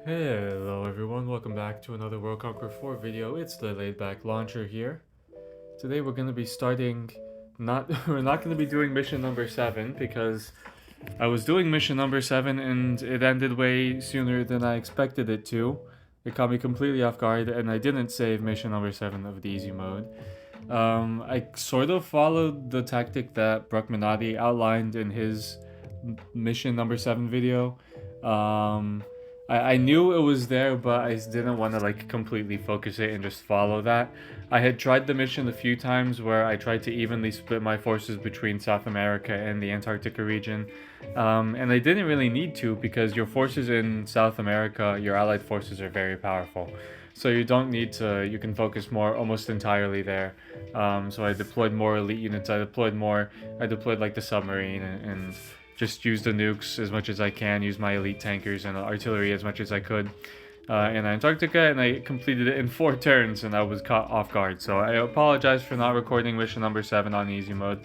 Hello everyone, welcome back to another World Conqueror 4 video. It's the laid back launcher here. Today we're going to be starting we're not going to be doing mission number 7 because I was doing mission number 7 and it ended way sooner than I expected it to. It caught me completely off guard and I didn't save mission number 7 of the easy mode. I sort of followed the tactic that Bruckmanati outlined in his mission number 7 video. I knew it was there, but I didn't want to like completely focus it and just follow that. I had tried the mission a few times where I tried to evenly split my forces between South America and the Antarctica region. And I didn't really need to because your forces in South America, your allied forces are very powerful. So you don't need to, you can focus more almost entirely there. So I deployed more elite units, I deployed like the submarine and just use the nukes as much as I can, use my elite tankers and artillery as much as I could in Antarctica, and I completed it in 4 turns and I was caught off guard. So I apologize for not recording mission number 7 on easy mode.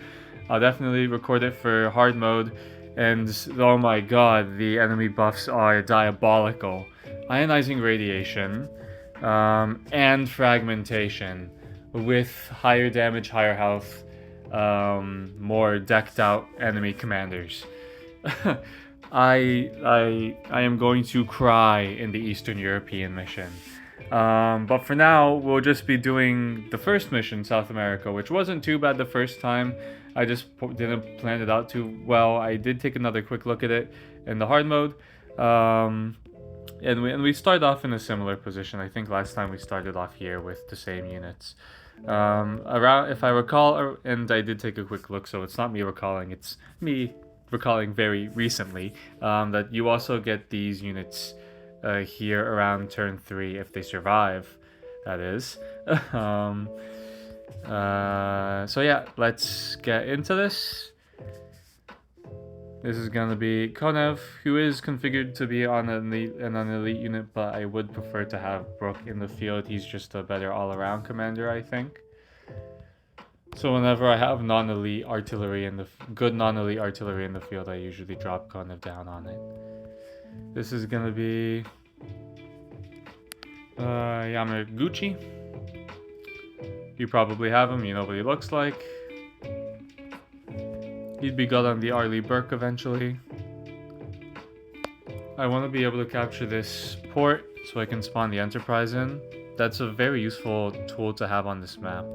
I'll definitely record it for hard mode, and oh my god, the enemy buffs are diabolical. Ionizing radiation and fragmentation with higher damage, higher health, more decked out enemy commanders. I am going to cry in the Eastern European mission. But for now, we'll just be doing the first mission, South America, which wasn't too bad the first time. I just didn't plan it out too well. I did take another quick look at it in the hard mode. And we start off in a similar position. I think last time we started off here with the same units. Around, if I recall, and I did take a quick look, so it's not me recalling, it's me recalling very recently, that you also get these units here around turn 3 if they survive, that is. So yeah, let's get into this. This is gonna be Konev, who is configured to be on an elite unit, but I would prefer to have Brook in the field. He's just a better all-around commander, I think. So whenever I have non-elite artillery in the good non-elite artillery in the field, I usually drop Konev down on it. This is gonna be Yamaguchi. You probably have him. You know what he looks like. He'd be good on the Arleigh Burke eventually. I want to be able to capture this port so I can spawn the Enterprise in. That's a very useful tool to have on this map.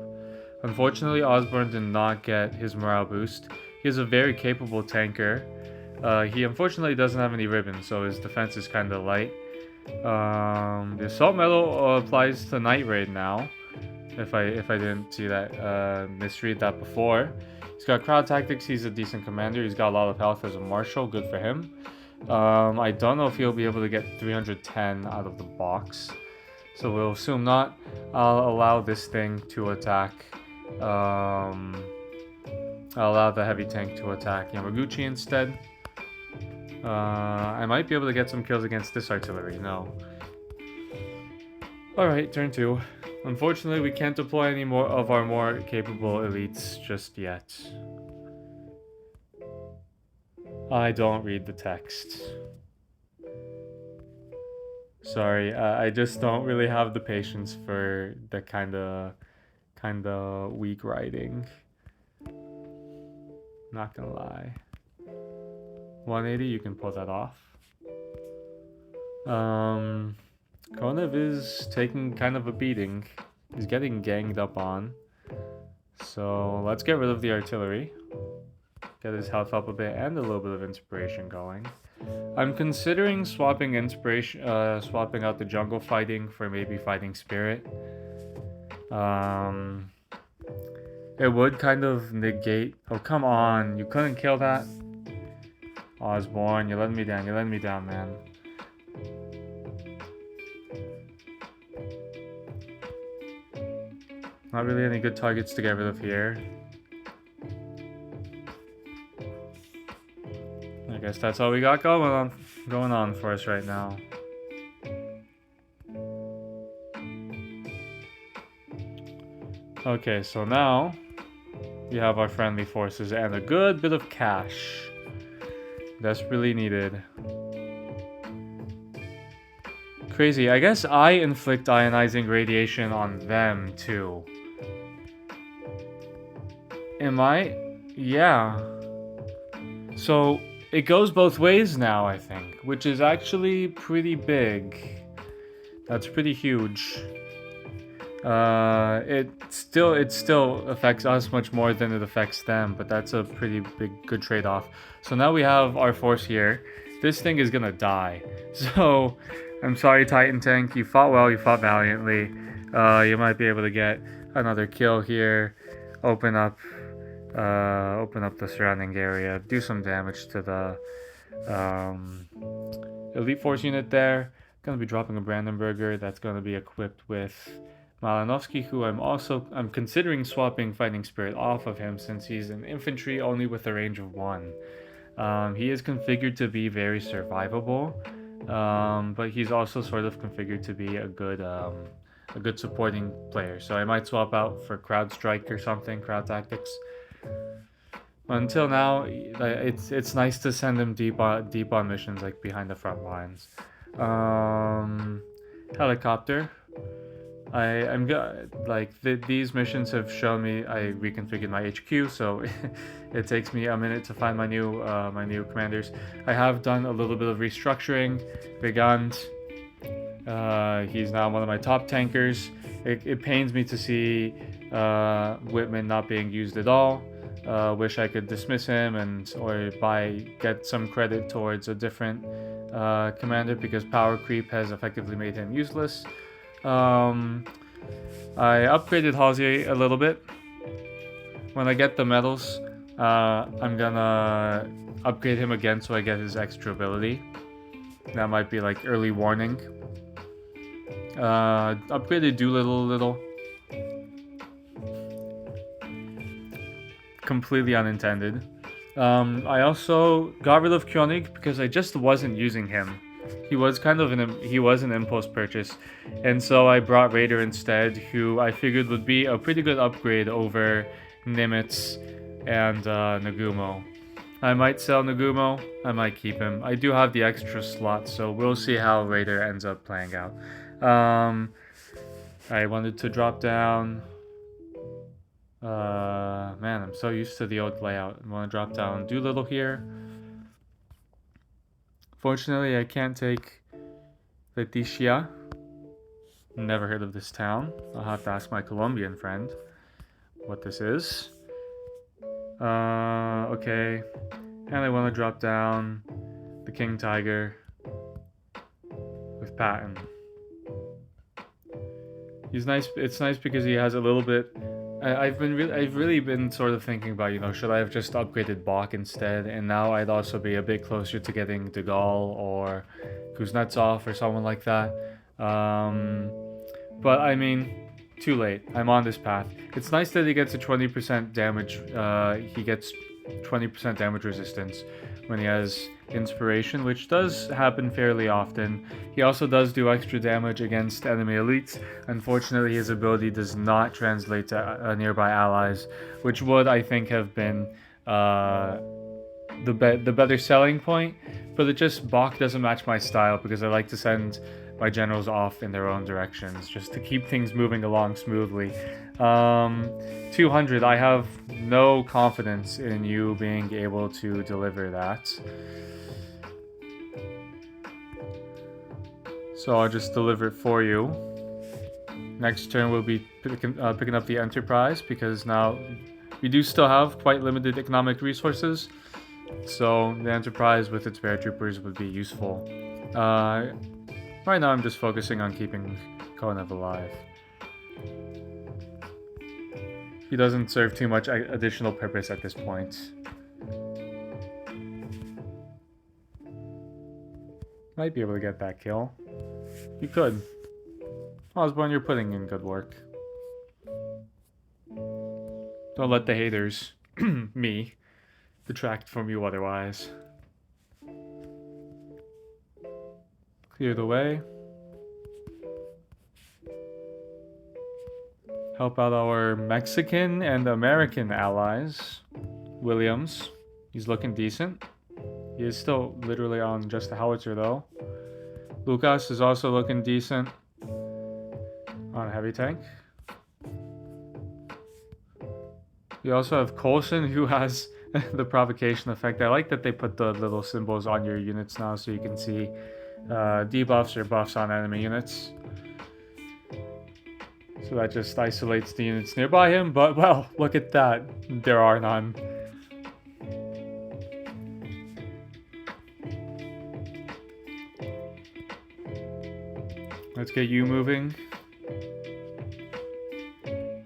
Unfortunately, Osborne did not get his morale boost. He is a very capable tanker. He unfortunately doesn't have any ribbons, so his defense is kind of light. The assault medal applies to Night Raid now. If I didn't see that, misread that before. He's got crowd tactics. He's a decent commander. He's got a lot of health as a marshal. Good for him. I don't know if he'll be able to get 310 out of the box, so we'll assume not. I'll allow this thing to attack. I'll allow the heavy tank to attack Yamaguchi instead. I might be able to get some kills against this artillery. No. Alright, turn 2. Unfortunately, we can't deploy any more of our more capable elites just yet. I don't read the text. Sorry, I just don't really have the patience for the kinda weak writing. Not gonna lie. 180, you can pull that off. Konev is taking kind of a beating. He's getting ganged up on. So let's get rid of the artillery. Get his health up a bit and a little bit of inspiration going. I'm considering swapping out the jungle fighting for maybe fighting spirit. It would kind of negate. Oh, come on. You couldn't kill that? Osborne, you're letting me down. You're letting me down, man. Not really any good targets to get rid of here. I guess that's all we got going on for us right now. Okay, so now we have our friendly forces and a good bit of cash. Desperately needed. Crazy. I guess I inflict ionizing radiation on them too. Am I? Yeah. So it goes both ways now, I think, which is actually pretty big. That's pretty huge. It still affects us much more than it affects them, but that's a pretty good trade-off. So now we have our force here. This thing is gonna die. So I'm sorry, Titan Tank. You fought well. You fought valiantly. You might be able to get another kill here. Open up the surrounding area. Do some damage to the elite force unit there. Gonna be dropping a Brandenburger. That's gonna be equipped with Malinovsky, who I'm considering swapping Fighting Spirit off of him since he's an infantry only with a range of 1. He is configured to be very survivable, but he's also sort of configured to be a good supporting player. So I might swap out for Crowd Strike or something, Crowd Tactics. Until now, it's nice to send him deep on missions, like behind the front lines. Helicopter. These missions have shown me I reconfigured my HQ, so it takes me a minute to find my new commanders. I have done a little bit of restructuring. Brigand, he's now one of my top tankers. It pains me to see Whitman not being used at all. Wish I could dismiss him or get some credit towards a different commander, because power creep has effectively made him useless. I upgraded Halsey a little bit. When I get the medals, I'm gonna upgrade him again so I get his extra ability. That might be like early warning. Upgraded Doolittle a little. Completely unintended. I also got rid of Koenig because I just wasn't using him. He was an impulse purchase, and so I brought Raider instead, who I figured would be a pretty good upgrade over Nimitz and Nagumo. I might sell Nagumo, I might keep him. I do have the extra slot, so we'll see how Raider ends up playing out. I wanted to drop down. Man, I'm so used to the old layout. I want to drop down Doolittle here. Fortunately, I can't take Leticia. Never heard of this town. I'll have to ask my Colombian friend what this is. Okay. And I want to drop down the King Tiger with Patton. He's nice. It's nice because he has a little bit. I've really been sort of thinking about, should I have just upgraded Bach instead, and now I'd also be a bit closer to getting De Gaulle or Kuznetsov or someone like that. But I mean, too late. I'm on this path. It's nice that he gets a 20% damage. He gets 20% damage resistance when he has inspiration, which does happen fairly often. He also does do extra damage against enemy elites. Unfortunately, his ability does not translate to nearby allies, which would, I think, have been the better selling point. But Bach doesn't match my style, because I like to send my generals off in their own directions just to keep things moving along smoothly. 200, I have no confidence in you being able to deliver that. So I'll just deliver it for you. Next turn we'll be picking up the Enterprise, because now we do still have quite limited economic resources. So the Enterprise with its paratroopers would be useful. Right now I'm just focusing on keeping Konev alive. He doesn't serve too much additional purpose at this point. Might be able to get that kill. You could. Osborne, you're putting in good work. Don't let the haters, me, detract from you otherwise. Clear the way. Help out our Mexican and American allies. Williams, he's looking decent. He is still literally on just a howitzer though. Lucas is also looking decent on heavy tank. We also have Coulson, who has the provocation effect. I like that they put the little symbols on your units now so you can see debuffs or buffs on enemy units. So that just isolates the units nearby him, but well, look at that. There are none. Let's get you moving.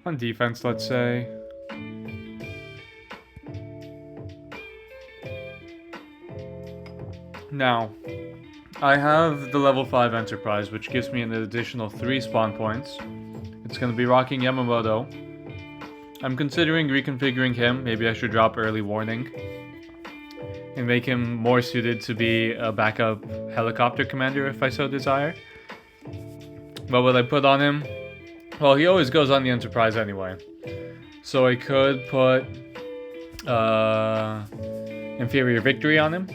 On defense, let's say. Now, I have the level 5 Enterprise, which gives me an additional 3 spawn points. It's going to be rocking Yamamoto. I'm considering reconfiguring him. Maybe I should drop early warning and make him more suited to be a backup helicopter commander if I so desire. But what I put on him, well, he always goes on the Enterprise anyway. So I could put Inferior Victory on him.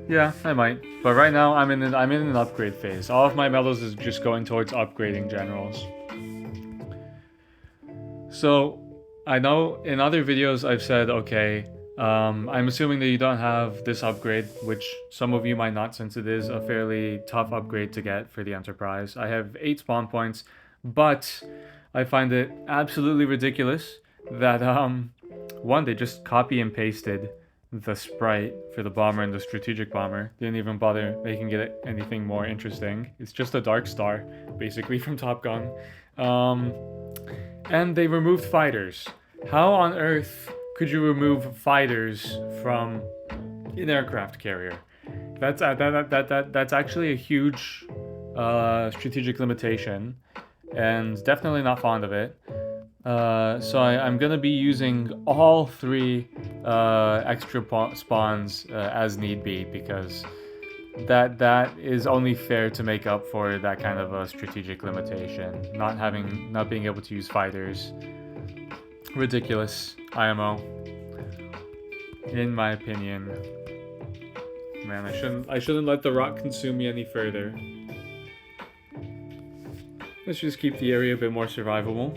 Yeah, I might. But right now I'm in an upgrade phase. All of my medals is just going towards upgrading generals. So I know in other videos I've said, okay, I'm assuming that you don't have this upgrade, which some of you might not, since it is a fairly tough upgrade to get for the Enterprise. I have 8 spawn points, but I find it absolutely ridiculous that one, they just copy and pasted the sprite for the bomber and the strategic bomber. Didn't even bother making it anything more interesting. It's just a Dark Star, basically, from Top Gun. And they removed fighters. How on earth could you remove fighters from an aircraft carrier? That's actually a huge strategic limitation, and definitely not fond of it. So I'm gonna be using all 3 extra spawns as need be, because that is only fair to make up for that kind of a strategic limitation. Not being able to use fighters. Ridiculous, IMO. In my opinion. Man, I shouldn't let the rock consume me any further. Let's just keep the area a bit more survivable.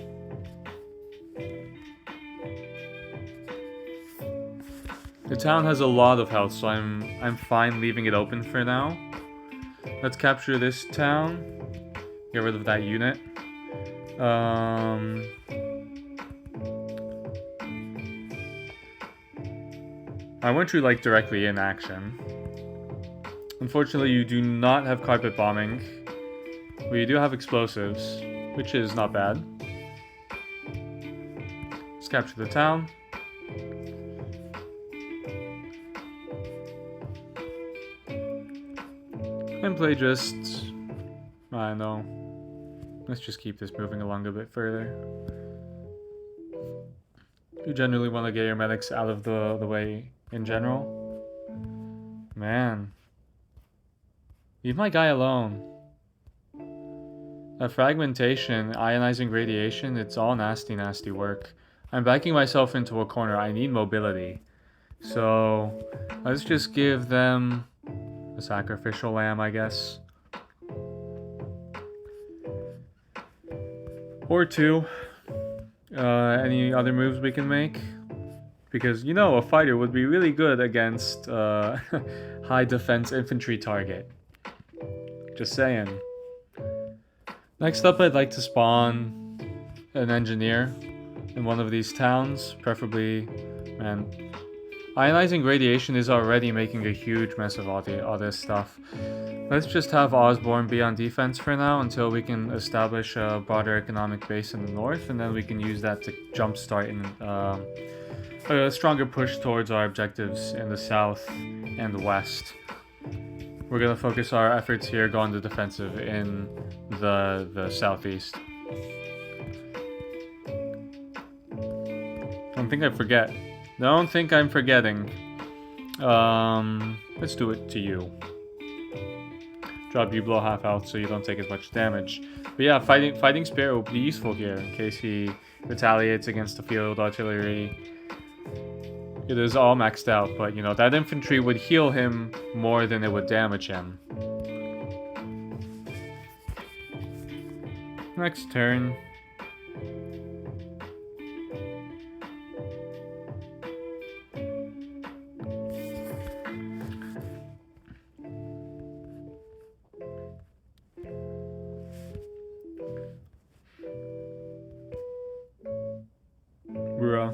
The town has a lot of health, so I'm fine leaving it open for now. Let's capture this town. Get rid of that unit. I want you like directly in action. Unfortunately, you do not have carpet bombing. But you do have explosives, which is not bad. Let's capture the town. And play just... I don't know. Let's just keep this moving along a bit further. You generally want to get your medics out of the way in general. Man. Leave my guy alone. That fragmentation, ionizing radiation, it's all nasty, nasty work. I'm backing myself into a corner. I need mobility. So, let's just give them a sacrificial lamb, I guess. Or 2. Any other moves we can make? Because, you know, a fighter would be really good against high defense infantry target. Just saying. Next up, I'd like to spawn an engineer in one of these towns, preferably, man. Ionizing radiation is already making a huge mess of all this stuff. Let's just have Osborne be on defense for now until we can establish a broader economic base in the north, and then we can use that to jumpstart a stronger push towards our objectives in the south and the west. We're gonna focus our efforts here, go on the defensive in the southeast. Don't think I forget. Don't think I'm forgetting. Let's do it to you. Drop you below half health so you don't take as much damage. But yeah, fighting Spirit will be useful here in case he retaliates against the field artillery. It is all maxed out, but you know, that infantry would heal him more than it would damage him. Next turn. Bruh.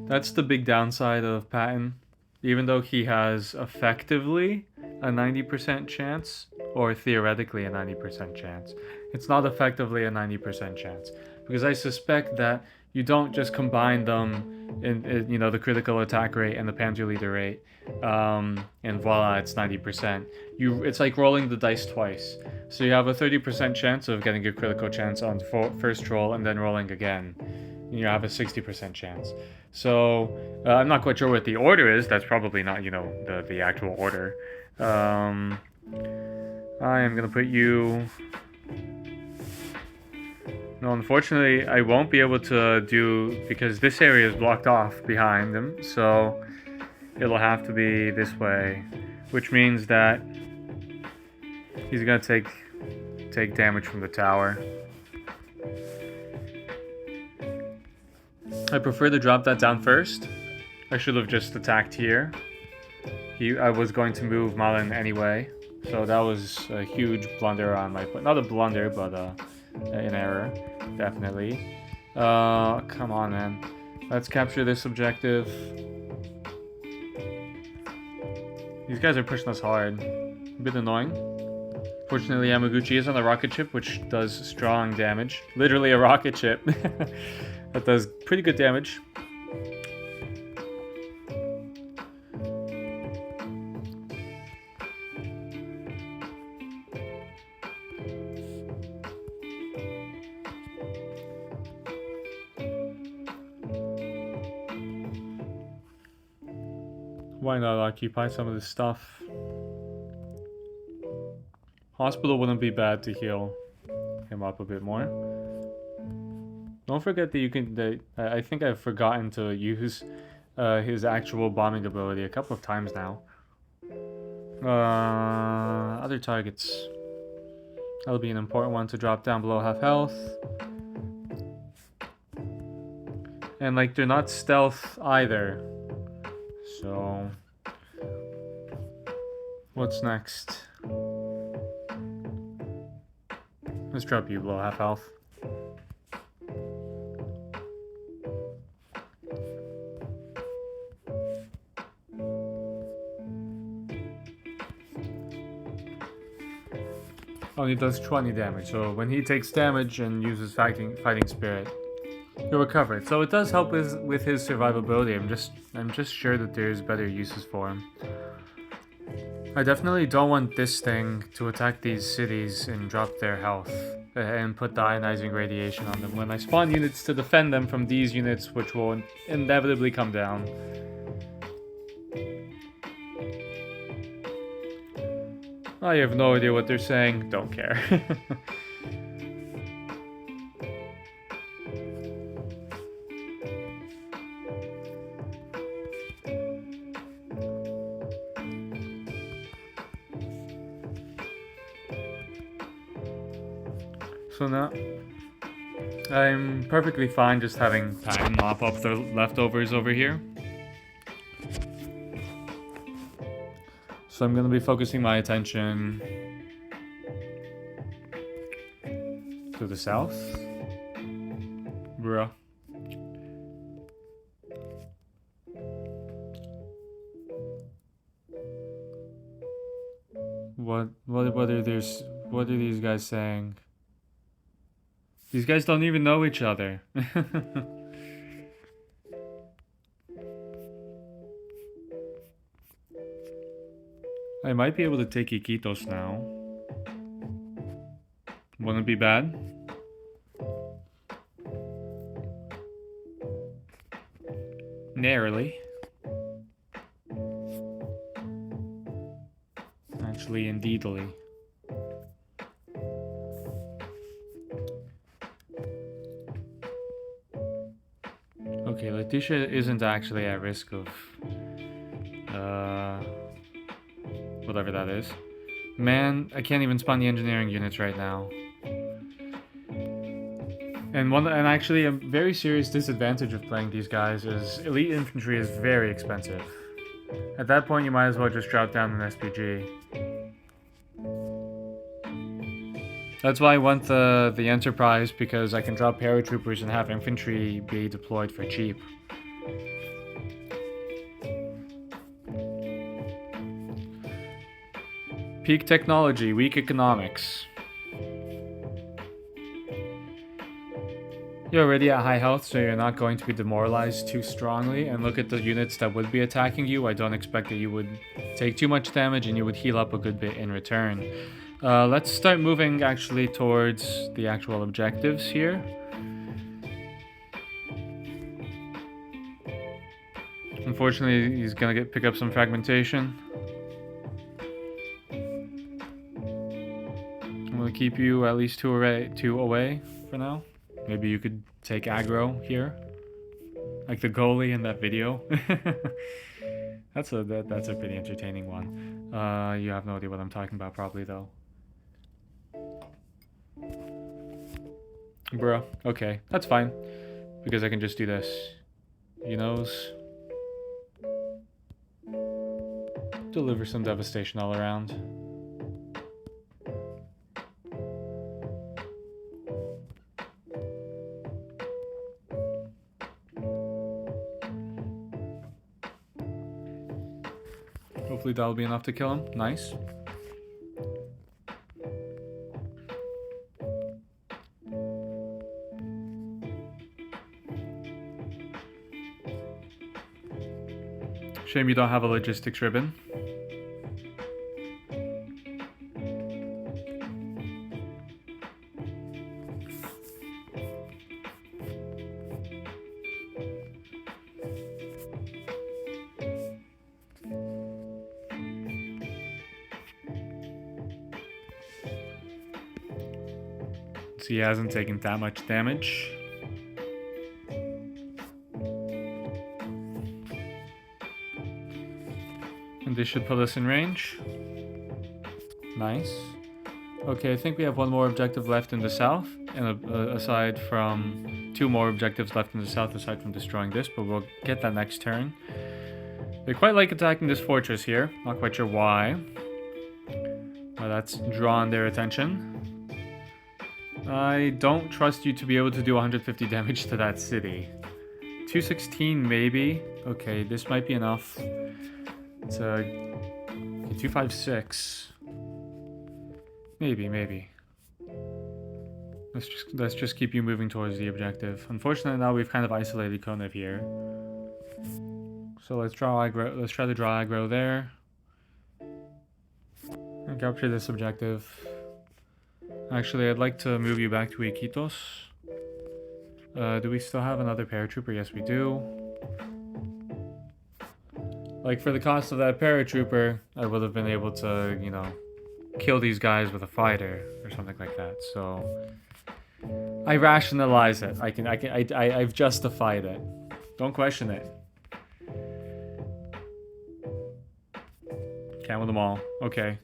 That's the big downside of Patton. Even though he has effectively a 90% chance, or theoretically a 90% chance, it's not effectively a 90% chance. Because I suspect that you don't just combine them in you know, the critical attack rate and the Panzer leader rate, and voila, it's 90%. It's like rolling the dice twice. So you have a 30% chance of getting a critical chance on first roll and then rolling again. You have a 60% chance. So I'm not quite sure what the order is. That's probably not, you know, the actual order. I am gonna put you. No, unfortunately, I won't be able to do because this area is blocked off behind him. So it'll have to be this way, which means that he's gonna take damage from the tower. I prefer to drop that down first. I should have just attacked here. I was going to move Malin anyway, so that was a huge blunder on my part. Not a blunder, but an error, definitely. Come on, man. Let's capture this objective. These guys are pushing us hard. A bit annoying. Fortunately, Yamaguchi is on a rocket ship, which does strong damage. Literally a rocket ship. That does pretty good damage. Why not occupy some of this stuff? Hospital wouldn't be bad to heal him up a bit more. Don't forget that you can. I think I've forgotten to use his actual bombing ability a couple of times now. Other targets. That'll be an important one to drop down below half health. And like they're not stealth either. So what's next? Let's drop you below half health. Only does 20 damage, so when he takes damage and uses fighting spirit, he'll recover it. So it does help with his survivability. I'm just sure that there's better uses for him. I definitely don't want this thing to attack these cities and drop their health and put the ionizing radiation on them when I spawn units to defend them from these units, which will inevitably come down. I have no idea what they're saying, don't care. So now, I'm perfectly fine just having Patton mop up the leftovers over here. So I'm going to be focusing my attention to the south. Bruh. What are these guys saying? These guys don't even know each other. I might be able to take Iquitos now. Wouldn't be bad. Narrowly. Actually, indeedly. Okay, Letitia isn't actually at risk of whatever that is. Man, I can't even spawn the engineering units right now. And actually a very serious disadvantage of playing these guys is elite infantry is very expensive. At that point, you might as well just drop down an SPG. That's why I want the Enterprise, because I can drop paratroopers and have infantry be deployed for cheap. Peak technology, weak economics. You're already at high health, so you're not going to be demoralized too strongly. And look at the units that would be attacking you. I don't expect that you would take too much damage and you would heal up a good bit in return. Let's start moving actually towards the actual objectives here. Unfortunately, he's gonna pick up some fragmentation. I'm gonna keep you at least two away for now. Maybe you could take aggro here, like the goalie in that video. That's a pretty entertaining one. You have no idea what I'm talking about, probably though. Bruh. Okay, that's fine, because I can just do this. You knows. Deliver some devastation all around. Hopefully that'll be enough to kill him. Nice. Shame you don't have a logistics ribbon. So he hasn't taken that much damage. And this should put us in range. Nice. Okay, I think we have one more objective left in the south, and aside from two more objectives left in the south aside from destroying this, but we'll get that next turn. They quite like attacking this fortress here. Not quite sure why. But that's drawn their attention. I don't trust you to be able to do 150 damage to that city. 216 maybe. Okay, this might be enough. It's a 256. Maybe. Let's just keep you moving towards the objective. Unfortunately, now we've kind of isolated Konev here. So let's draw aggro. Let's try to draw aggro there and capture this objective. Actually, I'd like to move you back to Iquitos. Do we still have another paratrooper? Yes, we do. Like, for the cost of that paratrooper, I would have been able to, you know, kill these guys with a fighter or something like that. So I rationalize it. I've justified it. Don't question it. Can't win them all. Okay.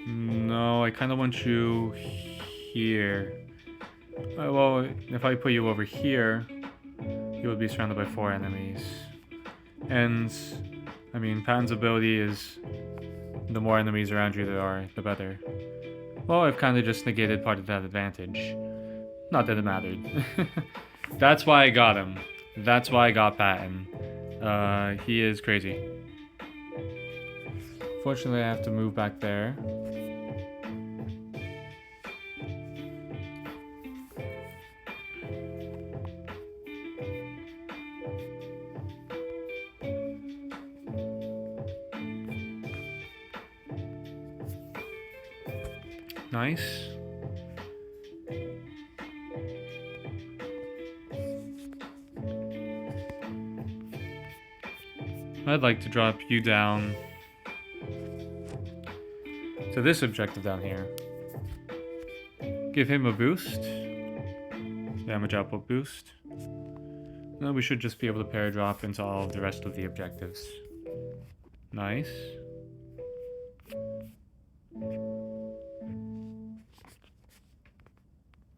No, I kind of want you here. Well, if I put you over here, you would be surrounded by 4 enemies. And, I mean, Patton's ability is the more enemies around you there are, the better. Well, I've kind of just negated part of that advantage. Not that it mattered. That's why I got him. That's why I got Patton. He is crazy. Fortunately, I have to move back there. Nice. I'd like to drop you down to this objective down here. Give him a boost. Damage output boost. No, we should just be able to pair drop into all of the rest of the objectives. Nice.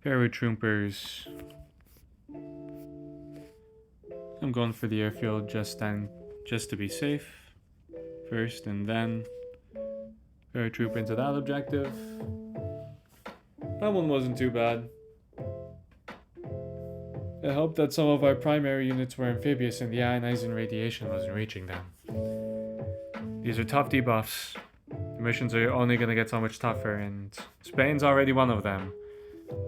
Paratroopers. I'm going for the airfield just to be safe first, and then paratroop into that objective. That one wasn't too bad. It helped that some of our primary units were amphibious and the ionizing radiation wasn't reaching them. These are tough debuffs. The missions are only going to get so much tougher, and Spain's already one of them.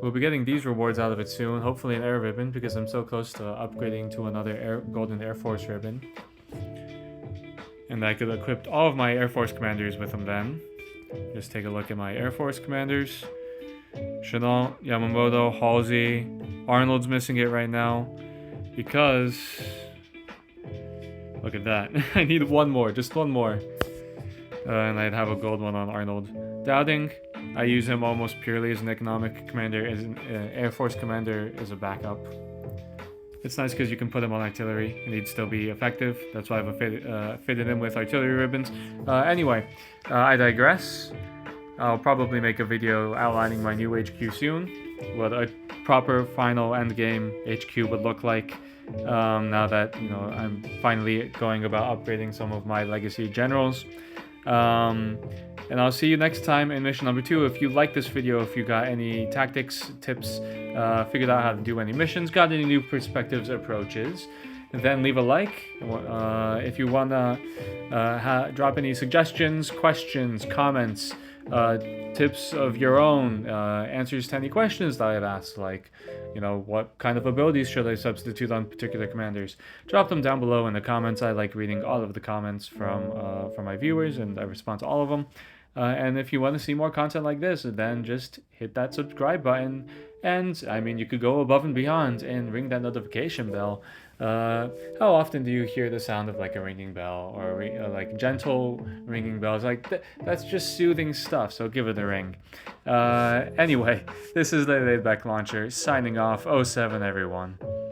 We'll be getting these rewards out of it soon, hopefully an air ribbon, because I'm so close to upgrading to another golden Air Force ribbon. And I could equip all of my Air Force commanders with them then. Just take a look at my Air Force commanders. Chenault, Yamamoto, Halsey. Arnold's missing it right now because... Look at that. I need one more, just one more. And I'd have a gold one on Arnold. Dowding, I use him almost purely as an economic commander, as an Air Force commander as a backup. It's nice because you can put him on artillery and he'd still be effective. That's why I've fitted him with artillery ribbons. Anyway, I digress. I'll probably make a video outlining my new HQ soon. What a proper final endgame HQ would look like. Now that, you know, I'm finally going about upgrading some of my legacy generals. And I'll see you next time in mission number 2. If you like this video, if you got any tactics, tips, figured out how to do any missions, got any new perspectives, approaches, then leave a like. If you want to drop any suggestions, questions, comments, tips of your own, answers to any questions that I've asked, like, you know, what kind of abilities should I substitute on particular commanders, drop them down below in the comments. I like reading all of the comments from my viewers, and I respond to all of them. And if you want to see more content like this, then just hit that subscribe button. And, I mean, you could go above and beyond and ring that notification bell. How often do you hear the sound of, like, a ringing bell or like gentle ringing bells? Like, that's just soothing stuff, so give it a ring. Anyway, this is the Laidback Launcher signing off. 07, everyone.